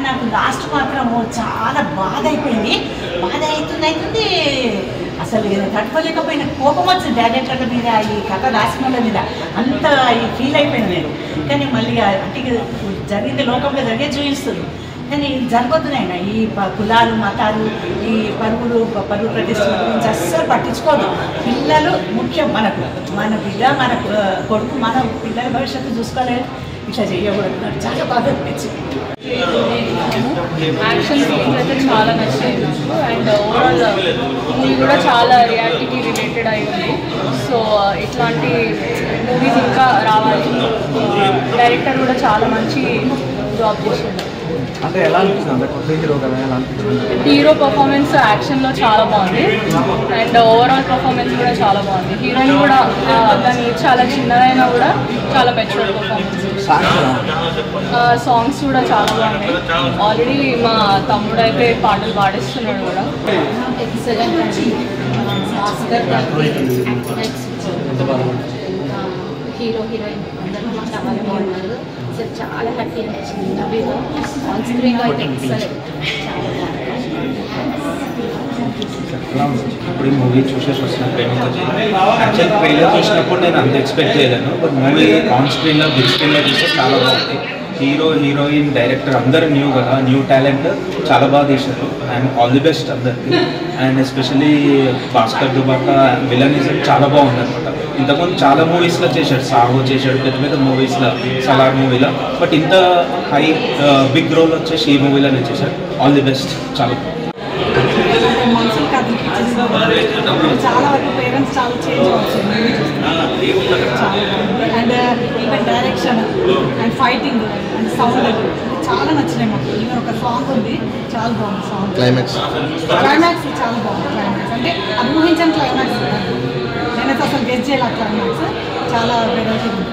నాకు లాస్ట్ మాత్రం చాలా బాధ అయిపోయింది. బాధ అవుతుంది అసలు తట్టుకోలేకపోయిన కోపం వచ్చింది డైరెక్టర్ల మీద, ఈ కథ రాసిన వాళ్ళ మీద, అంత ఫీల్ అయిపోయాను నేను. కానీ మళ్ళీ అంటే జరిగింది లోకంలో జరిగే చూపిస్తుంది, కానీ జరగొద్దునైనా ఈ కులాలు మతాలు ఈ పరువు ప్రతిష్టల గురించి అస్సలు పట్టించుకోదు. పిల్లలు ముఖ్యం, మన బిడ్డ మన కొడుకు మన పిల్లల భవిష్యత్తు చూసుకోలేదు, ఇట్లా చేయకూడదు. చాలా బాగా అనిపించింది. యాక్షన్ సీన్స్ అయితే చాలా నచ్చాయి నాకు. అండ్ ఓవరాల్ మూవీ కూడా చాలా రియాలిటీకి రిలేటెడ్ అయి ఉంది. సో ఇట్లాంటి మూవీస్ ఇంకా రావాలి. డైరెక్టర్ కూడా చాలా మంచి జాబ్ చేశాడు. అంటే ఎలా అనిపిస్తుంది, కొత్త హీరో కదా, ఎలా అనిపిస్తుంది? హీరో పర్ఫార్మెన్స్ యాక్షన్లో చాలా బాగుంది. అండ్ ఓవరాల్ పర్ఫార్మెన్స్ కూడా చాలా బాగుంది. హీరోయిన్ కూడా దాని చాలా చిన్నదైనా కూడా చాలా మెచ్యూర్ పర్ఫార్మెన్స్. సాంగ్స్ కూడా చాలా బాగున్నాయి. ఆల్రెడీ మా తమ్ముడు అయితే పాటలు పాడిస్తున్నాడు కూడా. హీరో హీరోయిన్ అందరూ చాలా బాగున్నారు. అసలు చాలా హ్యాపీ అనిపించింది. నవ్వులో ఆన్ స్క్రీన్ అయితే ఇప్పుడు ఈ మూవీ చూసేసి వచ్చిన ప్రేమతో యాక్చువల్ ట్రైలర్ చూసినప్పుడు నేను అంత ఎక్స్పెక్ట్ చేయలేను. బట్ మూవీ ఆన్ స్క్రీన్లో బిగ్ స్క్రీన్లో చూస్తే చాలా బాగుంది. హీరో హీరోయిన్ డైరెక్టర్ అందరూ న్యూ కదా, న్యూ టాలెంట్ చాలా బాగా తీశారు. అండ్ ఆల్ ది బెస్ట్ అందరికి. And especially Bhaskar Dubaka villainism చాలా బాగుంది అనమాట. ఇంతకుముందు చాలా మూవీస్లో చేశాడు, సాహో చేశాడు, పెద్ద పెద్ద మూవీస్లో, సలార్ మూవీలో. బట్ ఇంత హై బిగ్ రోల్ వచ్చేసి ఈ మూవీలోనే చేశాడు. All the best. చాలా చాలా వరకు పేరెంట్స్ చాలా చేంజ్ అవుతుంది. And even direction and fighting and sound చాలా నచ్చినాయి మాకు. ఈవెన్ ఒక సాంగ్ ఉంది, చాలా బాగుంది సాంగ్. క్లైమాక్స్ చాలా బాగుంది. క్లైమాక్స్ అంటే ఊహించని క్లైమాక్స్, నేనైతే అసలు గెస్ చేయాలి. క్లైమాక్స్ చాలా వెరైటీ ఉంది.